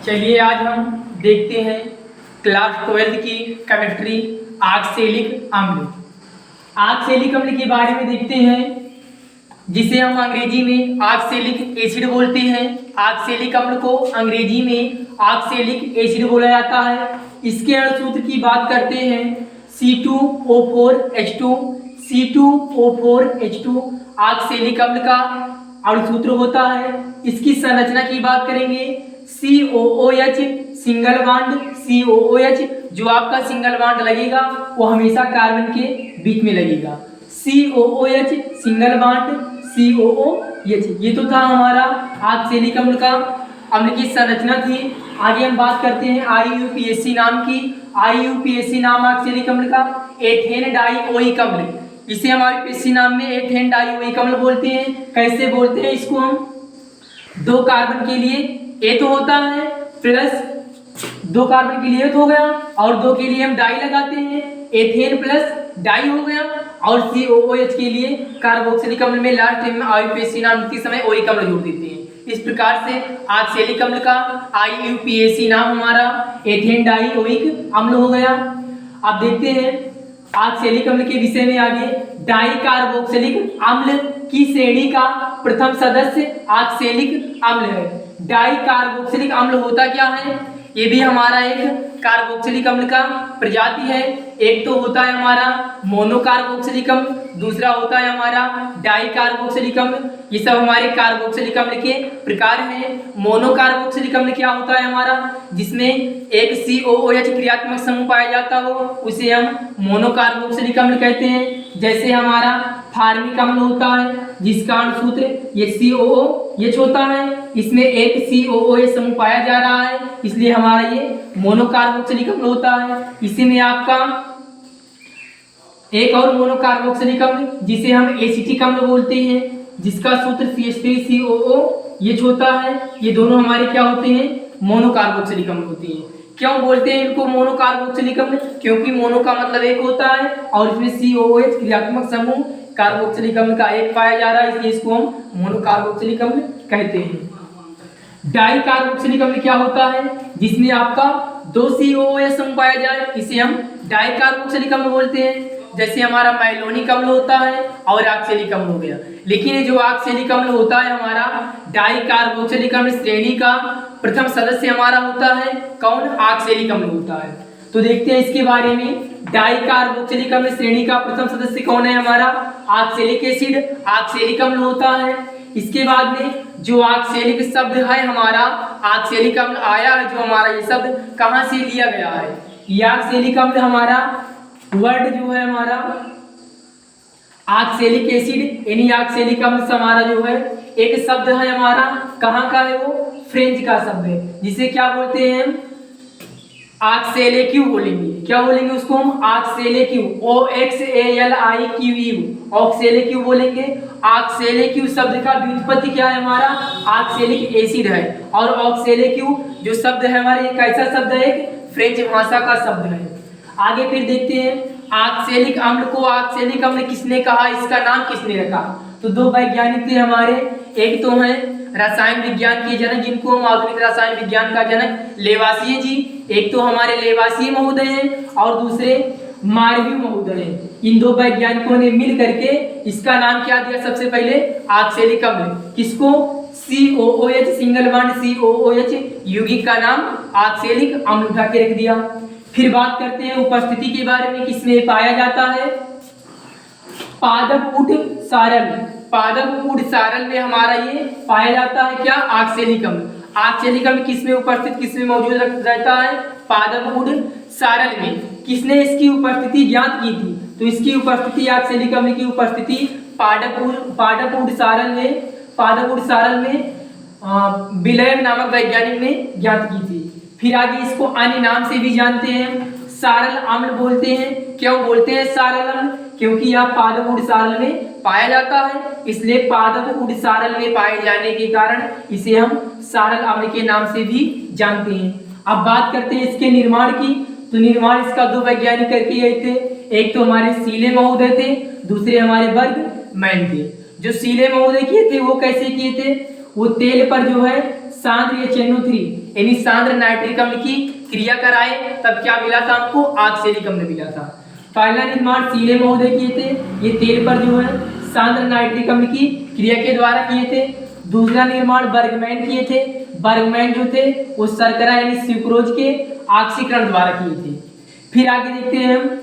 चलिए आज हम देखते हैं क्लास 12 की केमिस्ट्री ऑक्सैलिक अम्ल। ऑक्सैलिक अम्ल के बारे में देखते हैं, जिसे हम अंग्रेजी में ऑक्सैलिक एसिड बोलते हैं। ऑक्सैलिक अम्ल को अंग्रेजी में ऑक्सैलिक एसिड बोला जाता है। इसके अणुसूत्र की बात करते हैं C2O4H2। C2O4H2 ऑक्सैलिक अम्ल का अणुसूत्र होता है। इसकी संरचना की बात करेंगे COOH सिंगल बॉन्ड COOH, जो आपका सिंगल बॉन्ड लगेगा वो हमेशा कार्बन के बीच में लगेगा। COOH single bond COOH। ये तो था हमारा ऑक्सैलिक अम्ल का अम्ल की संरचना थी। आगे हम बात करते हैं IUPAC नाम की। IUPAC नाम ऑक्सैलिक अम्ल का एथेन डाइओइक अम्ल। इसे हम IUPAC नाम में एथेन डाइओइक अम्ल बोलते हैं। कैसे बोलते हैं इसको हम? दो कार्बन के लिए ए तो होता है, प्लस दो कार्बन के लिए तो हो गया और दो के लिए हम डाई लगाते हैं, एथेन प्लस डाई हो गया। और COOH के लिए कार्बोक्सिलिक अम्ल में लास्ट टाइम में IUPAC नाम के समय ओइक अम्ल जोड़ देते हैं। इस प्रकार से ऑक्सैलिक अम्ल का IUPAC नाम हमारा एथेन डाइओइक अम्ल हो गया। अब देखते हैं ऑक्सैलिक अम्ल के विषय में आगे। डाई कार्बोक्सिलिक अम्ल की श्रेणी का प्रथम सदस्य ऑक्सैलिक अम्ल है। डाई कार्बोक्सिलिक अम्ल होता क्या है? ये भी हमारा एक कार्बोक्सिलिक अम्ल का प्रजाति है। एक तो होता है हमारा मोनोकार्बोक्सिलिक अम्ल, दूसरा होता है हमारा डाई कार्बोक्सिलिक अम्ल। ये सब हमारे कार्बोक्सिलिक अम्ल के प्रकार हैं। मोनोकार्बोक्सिलिक अम्ल क्या होता है हमारा? जिसमें एक COOH क्रियात्मक समूह पाया जाता हो उसे हम मोनोकार्बोक्सिलिक अम्ल कहते हैं। जैसे हमारा फार्मिक अम्ल होता है जिसका अणुसूत्र ये COOH होता है। इसमें एक COOH समूह पाया जा रहा है, इसलिए हमारा ये मोनोकार्बोक्सिलिक अम्ल होता है। इसी में आपका एक और मोनोकार्बोक्सिलिक अम्ल जिसे हम एसिटिक अम्ल बोलते हैं, जिसका सूत्र CH3COOH होता है। ये दोनों हमारे क्या होते हैं? मोनोकार्बोक्सिलिक अम्ल होते हैं। क्यों बोलते हैं इनको मोनोकार्बोक्सिलिक अम्ल? क्योंकि मोनो का मतलब एक होता है और इसमें COOH क्रियात्मक समूह कार्बोक्सिलिक अम्ल का एक पाया जा रहा है, इसलिए इसको हम मोनोकार्बोक्सिलिक अम्ल कहते हैं। डाई कार्बोक्सिलिक अम्ल क्या होता है? जिसमें आपका दो COOH समूह पाया जाए, इसे हम डाई कार्बोक्सिलिक अम्ल बोलते हैं। जैसे हमारा मैलोनिक अम्ल होता है और ऑक्सैलिक अम्ल हो गया। लेकिन ये जो ऑक्सैलिक अम्ल होता है हमारा डाई कार्बोक्सिलिक अम्ल श्रेणी का प्रथम सदस्य हमारा होता है कौन? ऑक्सैलिक अम्ल होता है। तो देखते हैं इसके बारे में। डाई कार्बोक्सिलिक अम्ल श्रेणी का प्रथम सदस्य कौन है हमारा? ऑक्सैलिक एसिड ऑक्सैलिक अम्ल होता है। इसके बाद में जो ऑक्सैलिक शब्द है हमारा, ऑक्सैलिक अम्ल आया है जो हमारा, ये शब्द कहाँ से लिया गया है? ये ऑक्सैलिक अम्ल हमारा वर्ड जो है हमारा ऑक्सैलिक एसिड यानी ऑक्सैलिक अम्ल से हमारा जो है एक शब्द है हमारा, कहाँ का है वो? फ्रेंच का शब्द है, जिसे क्या बोलते हैं? ऑक्सैलिक्यू बोलेंगे। क्या बोलेंगे उसको हम? ऑक्सैलिक्यू OXALIQU ऑक्सैलिक्यू बोलेंगे। ऑक्सैलिक्यू शब्द का व्युत्पत्ति क्या है हमारा? ऑक्सैलिक एसिड है। और ऑक्सैलिक्यू जो शब्द है हमारा, एक ऐसा शब्द है, एक फ्रेंच भाषा का शब्द है। आगे फिर देखते हैं ऑक्सैलिक अम्ल को ऑक्सैलिक अम्ल किसने कहा, इसका नाम किसने रखा? तो दो वैज्ञानिक थे हमारे। एक तो हैं रसायन विज्ञान के जनक, जिनको हम आधुनिक रसायन विज्ञान का जनक लेवासिए जी। एक तो हमारे लेवासिए महोदय हैं और दूसरे मार्विय महोदय हैं। इन दो वैज्ञानिकों ने मिल करके इसका नाम क्या दिया? सबसे पहले ऑक्सैलिक अम्ल। किसको? COOH सिंगल बॉन्ड COOH यौगिक का नाम ऑक्सैलिक अम्ल उठा के रख दिया। फिर बात करते हैं उपस्थिति के बारे में, किसमें पाया जाता है? पादप उड सारल। पादप उड सारल में हमारा ये पाया जाता है क्या? ऑक्सैलिक अम्ल। ऑक्सैलिक अम्ल किसमें उपस्थित, किसमें मौजूद रहता है? पादप उड सारल में। किसने इसकी उपस्थिति ज्ञात की थी? तो इसकी उपस्थिति ऑक्सैलिक अम्ल की उपस्थिति पादप उड सारल में बिलेव नामक वैज्ञानिक ने ज्ञात की थी। फिर आगे इसको अन्य नाम से भी जानते हैं, सारल अम्ल बोलते हैं। क्यों बोलते हैं सारल अम्ल? क्योंकि यह पादप उड सारल में पाया जाता है, इसलिए पादप उड सारल में पाए जाने के कारण इसे हम सारल अम्ल के नाम से भी जानते हैं। अब बात करते हैं इसके निर्माण की। तो निर्माण इसका दो वैज्ञानिक करके गए थे। एक तो हमारे सीले महोदय थे, दूसरे हमारे बर्गमैन थे। जो सीले महोदय किए थे वो कैसे किए थे? वो तेल पर जो है सांद्र HNO3 यानी सांद्र नाइट्रिक अम्ल की क्रिया कराए तब क्या मिला था हमको, ऑक्सैलिक अम्ल मिला था। पहला निर्माण सीले महोदय किए थे, ये तेल पर जो है सांद्र नाइट्रिक अम्ल की क्रिया के द्वारा किए थे। दूसरा निर्माण बर्गमैन किए थे, बर्गमैन जो थे वो शर्करा यानी सुक्रोज के ऑक्सीकरण द्वारा किए थे। फिर आगे देखते हैं हम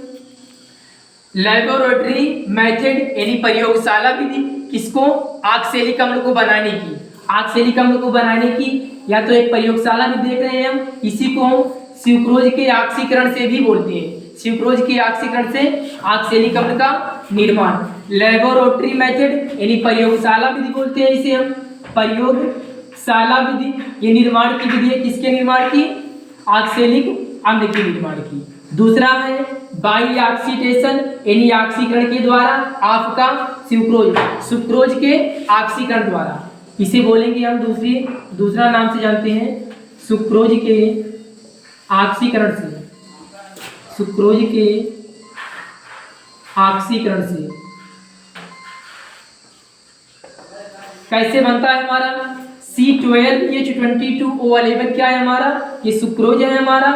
लेबोरेटरी मेथड यानी प्रयोगशाला विधि, किसको, ऑक्सैलिक अम्ल को बनाने की, ऑक्सैलिक अम्ल को बनाने की या तो एक प्रयोगशाला विधि देख रहे हैं हम, इसी को हम सुक्रोज के ऑक्सीकरण से भी बोलते हैं, सुक्रोज के ऑक्सीकरण से ऑक्सैलिक अम्ल का निर्माण। लेबोरेटरी मेथड यानी प्रयोगशाला विधि बोलते हैं इसे हम, प्रयोगशाला विधि ये निर्माण की विधि है, किसके निर्माण की, ऑक्सैलिक अम्ल के निर्माण की। दूसरा है बाई ऑक्सीडेशन यानी ऑक्सीकरण के द्वारा आपका सुक्रोज, सुक्रोज के ऑक्सीकरण द्वारा, इसे बोलेंगे हम दूसरा नाम से जानते हैं सुक्रोज के ऑक्सीकरण से, सुक्रोज के ऑक्सीकरण से। कैसे बनता है हमारा C12H22O11 क्या है हमारा, ये सुक्रोज है हमारा,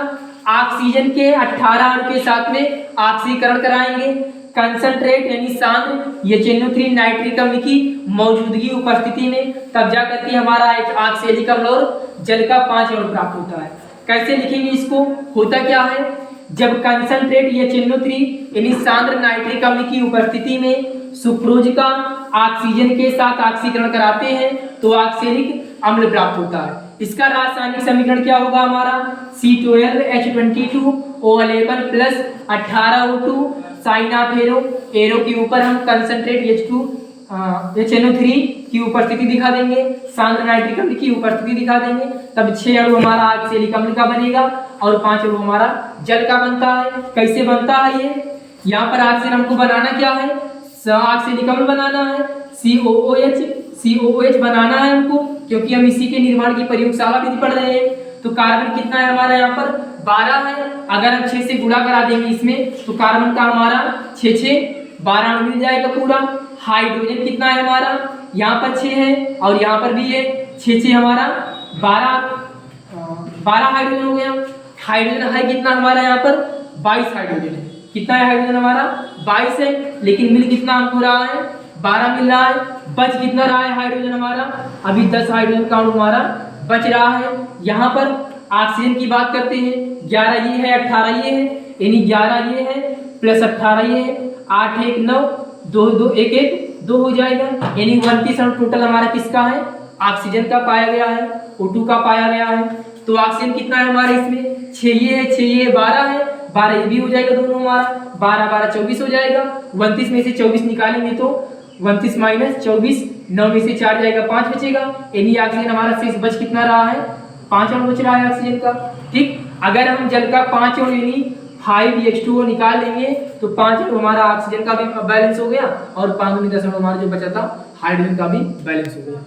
ऑक्सीजन के 18 अणु के साथ में ऑक्सीकरण कराएंगे, कंसंट्रेट यानी सांद्र HNO3 नाइट्रिक अम्ल की मौजूदगी उपस्थिति में, तब जाकर के हमारा ऑक्सैलिक अम्ल और जल का 5 अणु प्राप्त होता है। कैसे लिखेंगे इसको, होता क्या है, जब कंसंट्रेट HNO3 यानी सांद्र नाइट्रिक अम्ल की उपस्थिति में सुक्रोज का ऑक्सीजन के साथ ऑक्सीकरण कराते हैं तो ऑक्सैलिक अम्ल प्राप्त होता है। इसका रासायनिक समीकरण क्या होगा हमारा, C12H22O11 plus 18O2 sign of arrow, arrow के ऊपर हम कंसंट्रेट HNO3 की उपस्थिति दिखा देंगे, सांद्र नाइट्रिक अम्ल की उपस्थिति दिखा देंगे, तब 6 अणु हमारा ऑक्सैलिक अम्ल का बनेगा और 5 अणु हमारा जल का बनता है। कैसे बनता है ये, यहाँ पर ऑक्सीजन हमको बनाना क्या है, ऑक्सैलिक अम्ल बनाना है, COOH बनाना है हमको, क्योंकि हम इसी के निर्माण की प्रयोगशाला विधि पढ़ रहे हैं। तो कार्बन कितना है हमारा यहाँ पर 12 है, अगर हम 6 से गुणा करा देंगे इसमें तो कार्बन का हमारा 6 अणु मिल जाएगा पूरा। हाइड्रोजन कितना है हमारा, यहाँ पर 6 है और यहाँ पर भी है 6 हमारा 12 हाइड्रोजन हो गया। हाइड्रोजन है कितना हमारा यहाँ पर 22 हाइड्रोजन है, कितना है हाइड्रोजन हमारा 22 है, लेकिन मिल कितना हमको रहा है 12 मिल रहा है। बच कितना रहा है हाइड्रोजन हमारा, अभी 10 हाइड्रोजन का अणु हमारा बच रहा है। यहाँ पर ऑक्सीजन की बात करते हैं, 11 ये है 18 ये है, यानी 11 ये है प्लस 18 ये है, 8 1 9 2 2 1 1 2 हो जाएगा, यानी 29 अणु टोटल हमारा किसका है, ऑक्सीजन का पाया गया है, O2 का पाया गया है। तो ऑक्सीजन कितना है हमारे इसमें 6 ये है 6 ये 12 है, 12 ये भी हो जाएगा दोनों हमारा, 12 12 24 हो जाएगा। 29 में से 24 निकालेंगे तो 29 माइनस 24, 9 में से 4 जाएगा 5 बचेगा, यानी ऑक्सीजन हमारा शेष बच कितना रहा है 5 अणु बच रहा है ऑक्सीजन का। ठीक, अगर हम जल का 5 अणु यानी 5H2O निकाल लेंगे तो 5 अणु हमारा ऑक्सीजन का भी बैलेंस हो गया और 5 में 10 अणु हमारा जो बचा था हाइड्रोजन का भी बैलेंस हो गया।